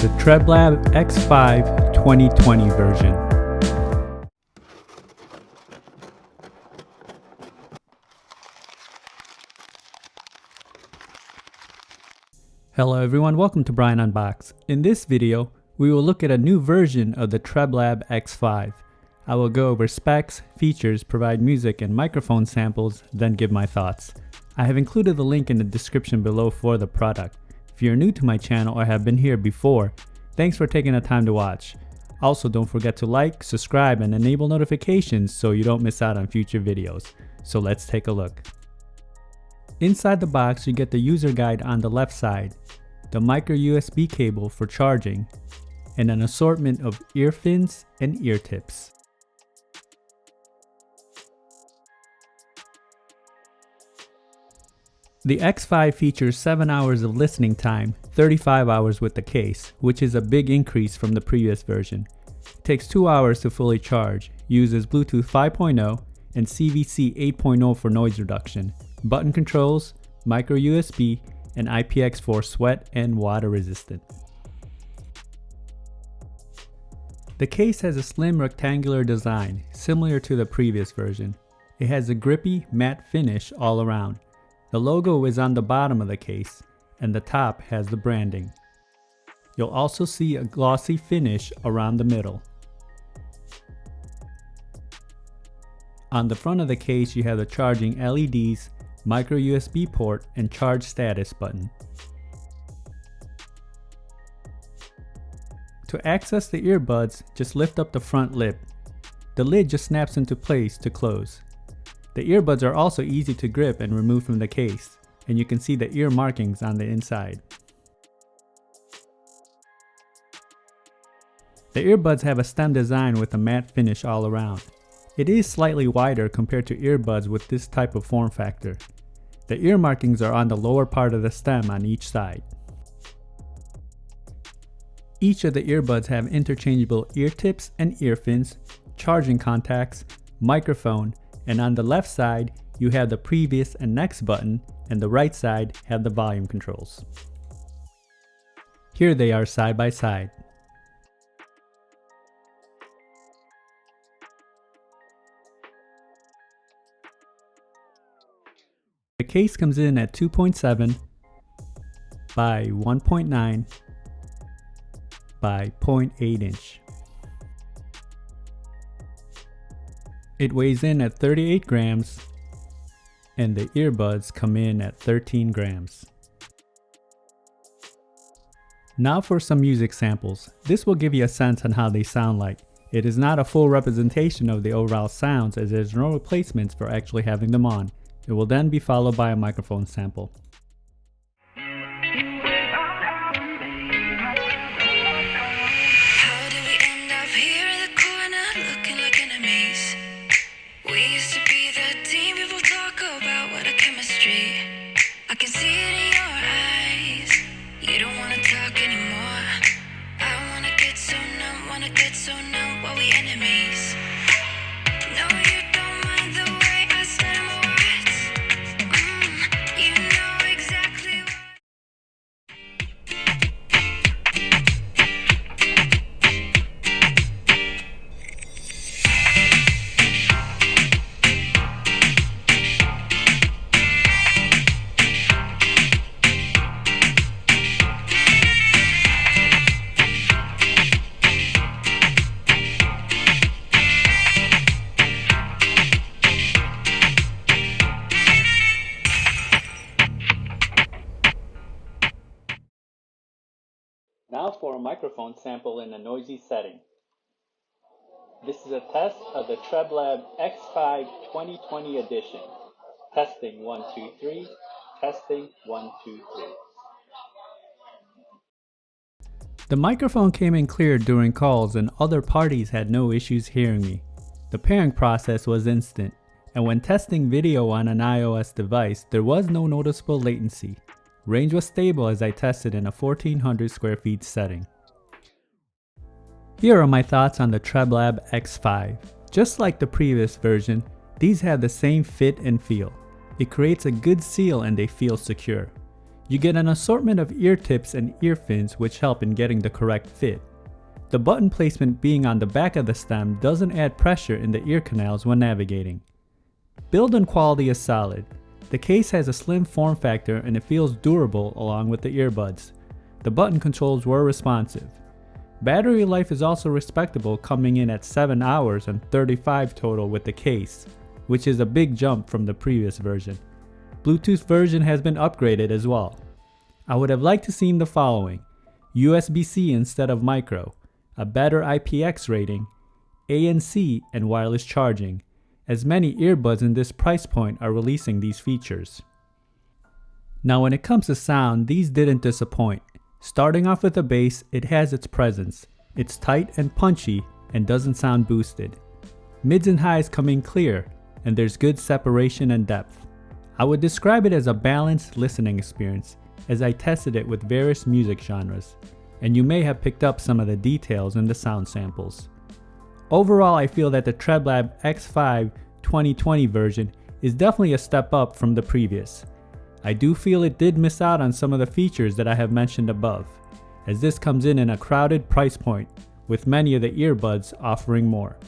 the Treblab X5 2020 version. Hello everyone, welcome to Brian Unboxed. In this video, we will look at a new version of the Treblab X5. I will go over specs, features, provide music and microphone samples, then give my thoughts. I have included the link in the description below for the product. If you're new to my channel or have been here before, thanks for taking the time to watch. Also, don't forget to like, subscribe, and enable notifications so you don't miss out on future videos. So let's take a look. Inside the box, you get the user guide on the left side, the micro USB cable for charging, and an assortment of ear fins and ear tips. The X5 features 7 hours of listening time, 35 hours with the case, which is a big increase from the previous version. It takes 2 hours to fully charge, uses Bluetooth 5.0 and CVC 8.0 for noise reduction, button controls, micro USB, and IPX4 sweat and water resistant. The case has a slim rectangular design, similar to the previous version. It has a grippy, matte finish all around. The logo is on the bottom of the case, and the top has the branding. You'll also see a glossy finish around the middle. On the front of the case, you have the charging LEDs, micro USB port, and charge status button. To access the earbuds, just lift up the front lip. The lid just snaps into place to close. The earbuds are also easy to grip and remove from the case, and you can see the ear markings on the inside. The earbuds have a stem design with a matte finish all around. It is slightly wider compared to earbuds with this type of form factor. The ear markings are on the lower part of the stem on each side. Each of the earbuds have interchangeable ear tips and ear fins, charging contacts, microphone, and on the left side you have the previous and next button, and the right side have the volume controls. Here they are side by side. The case comes in at 2.7 by 1.9 by 0.8 inch. It weighs in at 38 grams and the earbuds come in at 13 grams. Now for some music samples. This will give you a sense on how they sound like. It is not a full representation of the overall sounds as there's no replacements for actually having them on. It will then be followed by a microphone sample. Now for a microphone sample in a noisy setting. This is a test of the Treblab X5 2020 edition. Testing 1, 2, 3. Testing 1, 2, 3. The microphone came in clear during calls and other parties had no issues hearing me. The pairing process was instant, and when testing video on an iOS device, there was no noticeable latency. Range was stable as I tested in a 1400 square feet setting. Here are my thoughts on the Treblab X5. Just like the previous version, these have the same fit and feel. It creates a good seal and they feel secure. You get an assortment of ear tips and ear fins which help in getting the correct fit. The button placement being on the back of the stem doesn't add pressure in the ear canals when navigating. Build and quality is solid. The case has a slim form factor and it feels durable along with the earbuds. The button controls were responsive. Battery life is also respectable, coming in at 7 hours and 35 total with the case, which is a big jump from the previous version. Bluetooth version has been upgraded as well. I would have liked to seen the following: USB-C instead of micro, a better IPX rating, ANC and wireless charging, as many earbuds in this price point are releasing these features. Now when it comes to sound, these didn't disappoint. Starting off with the bass, it has its presence. It's tight and punchy and doesn't sound boosted. Mids and highs come in clear, and there's good separation and depth. I would describe it as a balanced listening experience, as I tested it with various music genres, and you may have picked up some of the details in the sound samples. Overall, I feel that the Treblab X5 2020 version is definitely a step up from the previous. I do feel it did miss out on some of the features that I have mentioned above, as this comes in a crowded price point, with many of the earbuds offering more.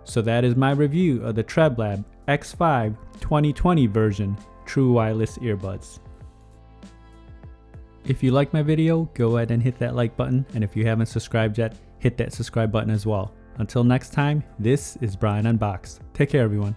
So that is my review of the Treblab X5 2020 version True Wireless Earbuds. If you like my video, go ahead and hit that like button, and if you haven't subscribed yet, hit that subscribe button as well. Until next time, this is Brian Unboxed. Take care everyone.